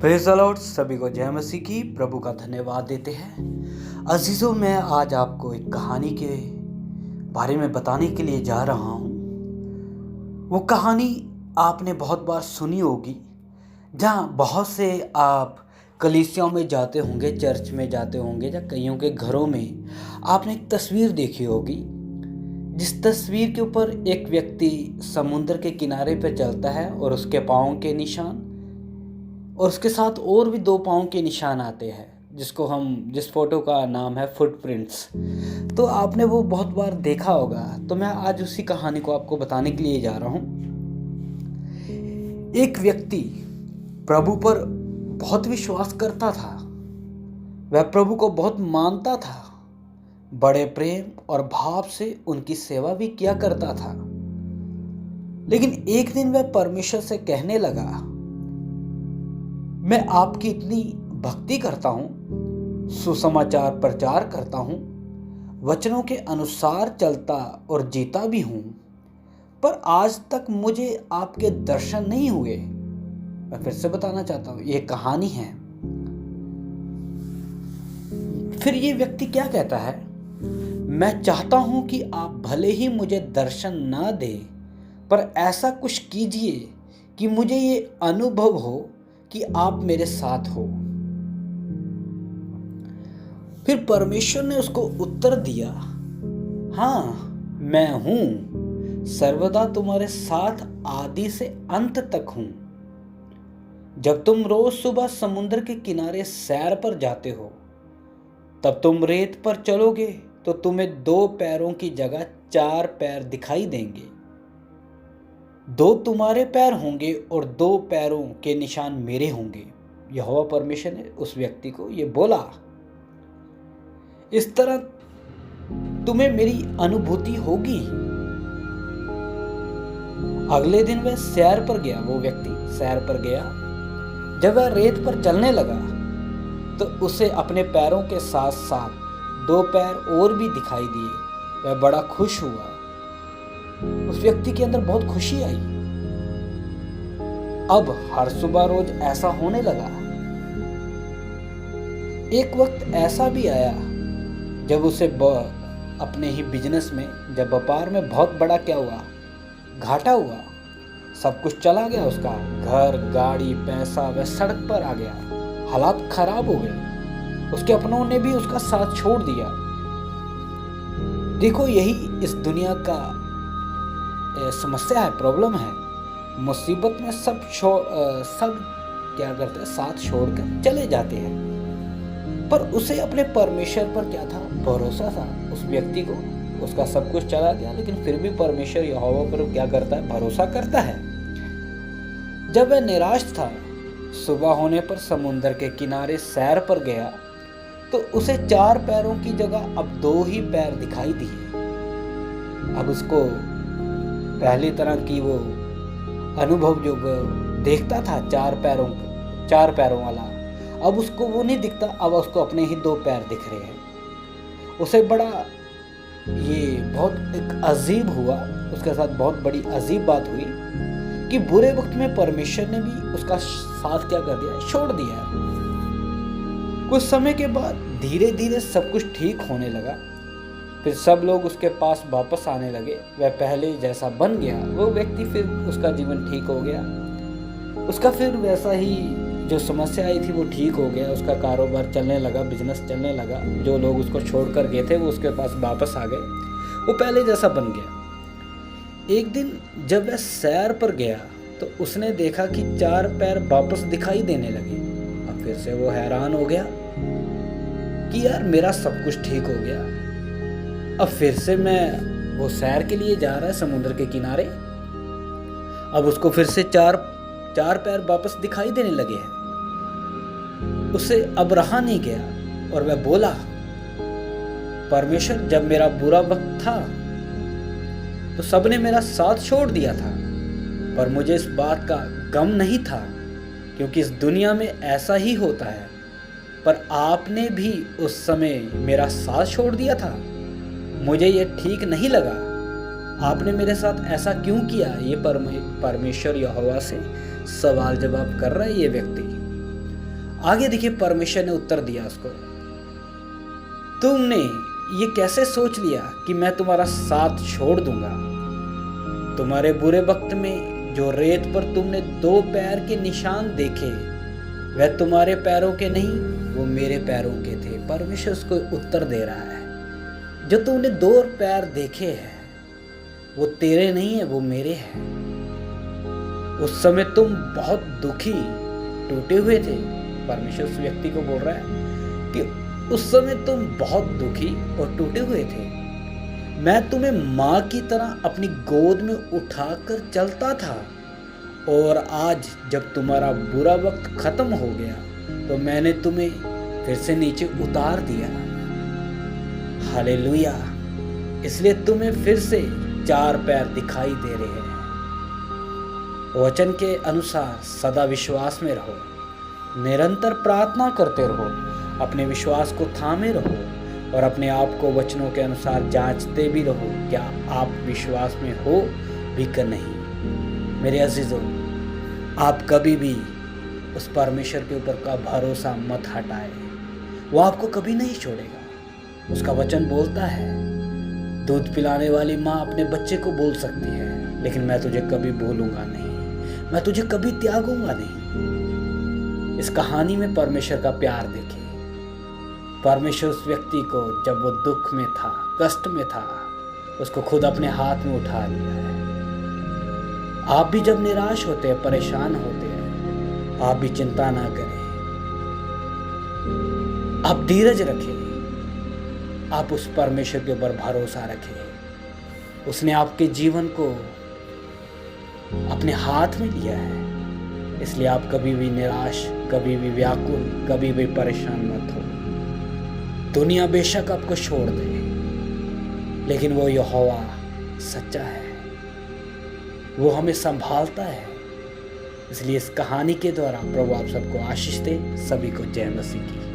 Praise the Lord. सभी को जय मसीह की। प्रभु का धन्यवाद देते हैं। अजीज़ों, मैं आज आपको एक कहानी के बारे में बताने के लिए जा रहा हूँ। वो कहानी आपने बहुत बार सुनी होगी, जहाँ बहुत से आप कलीसियाओं में जाते होंगे, चर्च में जाते होंगे, या कईयों के घरों में आपने एक तस्वीर देखी होगी, जिस तस्वीर के ऊपर एक व्यक्ति समुद्र के किनारे पर चलता है और उसके पाँव के निशान और उसके साथ और भी 2 पाँव के निशान आते हैं, जिस फोटो का नाम है फुटप्रिंट्स। तो आपने वो बहुत बार देखा होगा। तो मैं आज उसी कहानी को आपको बताने के लिए जा रहा हूँ। एक व्यक्ति प्रभु पर बहुत विश्वास करता था, वह प्रभु को बहुत मानता था, बड़े प्रेम और भाव से उनकी सेवा भी किया करता था। लेकिन एक दिन वह परमेश्वर से कहने लगा, मैं आपकी इतनी भक्ति करता हूँ, सुसमाचार प्रचार करता हूँ, वचनों के अनुसार चलता और जीता भी हूँ, पर आज तक मुझे आपके दर्शन नहीं हुए। मैं फिर से बताना चाहता हूँ, ये कहानी है। फिर ये व्यक्ति क्या कहता है, मैं चाहता हूँ कि आप भले ही मुझे दर्शन ना दे, पर ऐसा कुछ कीजिए कि मुझे ये अनुभव हो कि आप मेरे साथ हो। फिर परमेश्वर ने उसको उत्तर दिया, हाँ, मैं हूं, सर्वदा तुम्हारे साथ आदि से अंत तक हूं। जब तुम रोज सुबह समुद्र के किनारे सैर पर जाते हो, तब तुम रेत पर चलोगे तो तुम्हें 2 पैरों की जगह 4 पैर दिखाई देंगे। 2 तुम्हारे पैर होंगे और 2 पैरों के निशान मेरे होंगे। यहोवा परमेश्वर ने उस व्यक्ति को ये बोला। इस तरह तुम्हें मेरी अनुभूति होगी। अगले दिन वह सैर पर गया, वो व्यक्ति सैर पर गया। जब वह रेत पर चलने लगा तो उसे अपने पैरों के साथ साथ 2 पैर और भी दिखाई दिए। वह बड़ा खुश हुआ। उस व्यक्ति के अंदर बहुत खुशी आई। अब हर सुबह रोज ऐसा होने लगा। एक वक्त ऐसा भी आया जब उसे अपने ही बिजनेस में, जब व्यापार में बहुत बड़ा क्या हुआ, घाटा हुआ। सब कुछ चला गया उसका, घर, गाड़ी, पैसा, वह सड़क पर आ गया। हालात खराब हो गए। उसके अपनों ने भी उसका साथ छोड़ दिया। देखो, यही इस दुनिया का समस्या है, प्रॉब्लम है। मुसीबत में सब क्या करते हैं, साथ छोड़कर चले जाते हैं। पर उसे अपने परमेश्वर पर क्या था, भरोसा था। उस व्यक्ति को उसका सब कुछ चला गया, लेकिन फिर भी परमेश्वर यहोवा पर क्या करता है, भरोसा करता है। जब वह निराश था, सुबह होने पर समुद्र के किनारे सैर पर गया तो उसे 4 पैरों की जगह अब 2 ही पैर दिखाई दिए। अब उसको पहली तरह की वो अनुभव जो देखता था 4 पैरों वाला, अब उसको वो नहीं दिखता। अब उसको अपने ही 2 पैर दिख रहे हैं। उसे बड़ा ये बहुत एक अजीब हुआ। उसके साथ बहुत बड़ी अजीब बात हुई कि बुरे वक्त में परमेश्वर ने भी उसका साथ क्या कर दिया, छोड़ दिया। कुछ समय के बाद धीरे धीरे सब कुछ ठीक होने लगा। फिर सब लोग उसके पास वापस आने लगे। वह पहले जैसा बन गया। वो व्यक्ति, फिर उसका जीवन ठीक हो गया। उसका फिर वैसा ही जो समस्या आई थी वो ठीक हो गया। उसका कारोबार चलने लगा, बिजनेस चलने लगा। जो लोग उसको छोड़कर गए थे वो उसके पास वापस आ गए। वो पहले जैसा बन गया। एक दिन जब वह सैर पर गया तो उसने देखा कि 4 पैर वापस दिखाई देने लगे। अब फिर से वो हैरान हो गया कि यार, मेरा सब कुछ ठीक हो गया। अब फिर से वो सैर के लिए जा रहा है समुद्र के किनारे। अब उसको फिर से 4 पैर वापस दिखाई देने लगे हैं। उससे अब रहा नहीं गया और वह बोला, परमेश्वर, जब मेरा बुरा वक्त था तो सबने मेरा साथ छोड़ दिया था, पर मुझे इस बात का गम नहीं था, क्योंकि इस दुनिया में ऐसा ही होता है। पर आपने भी उस समय मेरा साथ छोड़ दिया था। मुझे ये ठीक नहीं लगा। आपने मेरे साथ ऐसा क्यों किया? ये परमेश्वर यहोवा से सवाल जवाब कर रहा है ये व्यक्ति। आगे देखिए परमेश्वर ने उत्तर दिया उसको, तुमने ये कैसे सोच लिया कि मैं तुम्हारा साथ छोड़ दूंगा? तुम्हारे बुरे वक्त में जो रेत पर तुमने 2 पैर के निशान देखे, वह तुम्हारे पैरों के नहीं, वो मेरे पैरों के थे। परमेश्वर उसको उत्तर दे रहा है, जो तुमने 2 पैर देखे हैं वो तेरे नहीं है, वो मेरे हैं। उस समय तुम बहुत दुखी, टूटे हुए थे। परमेश्वर उस व्यक्ति को बोल रहा है कि उस समय तुम बहुत दुखी और टूटे हुए थे। मैं तुम्हें माँ की तरह अपनी गोद में उठाकर चलता था, और आज जब तुम्हारा बुरा वक्त खत्म हो गया तो मैंने तुम्हें फिर से नीचे उतार दिया। हालेलुया। इसलिए तुम्हें फिर से 4 पैर दिखाई दे रहे हैं। वचन के अनुसार सदा विश्वास में रहो, निरंतर प्रार्थना करते रहो, अपने विश्वास को थामे रहो और अपने आप को वचनों के अनुसार जांचते भी रहो, क्या आप विश्वास में हो भी कि नहीं। मेरे अजीजों, आप कभी भी उस परमेश्वर के ऊपर का भरोसा मत हटाए, वो आपको कभी नहीं छोड़ेगा। उसका वचन बोलता है, दूध पिलाने वाली माँ अपने बच्चे को बोल सकती है, लेकिन मैं तुझे कभी भूलूंगा नहीं, मैं तुझे कभी त्यागूंगा नहीं। इस कहानी में परमेश्वर का प्यार देखिए। परमेश्वर उस व्यक्ति को जब वो दुख में था, कष्ट में था, उसको खुद अपने हाथ में उठा लिया है। आप भी जब निराश होते हैं, परेशान होते हैं, आप भी चिंता ना करें, आप धीरज रखें, आप उस परमेश्वर के ऊपर भरोसा रखें। उसने आपके जीवन को अपने हाथ में लिया है, इसलिए आप कभी भी निराश, कभी भी व्याकुल, कभी भी परेशान मत हो। दुनिया बेशक आपको छोड़ दे, लेकिन वो यहोवा सच्चा है, वो हमें संभालता है। इसलिए इस कहानी के द्वारा प्रभु आप सबको आशीष दे। सभी को जय मसीह की।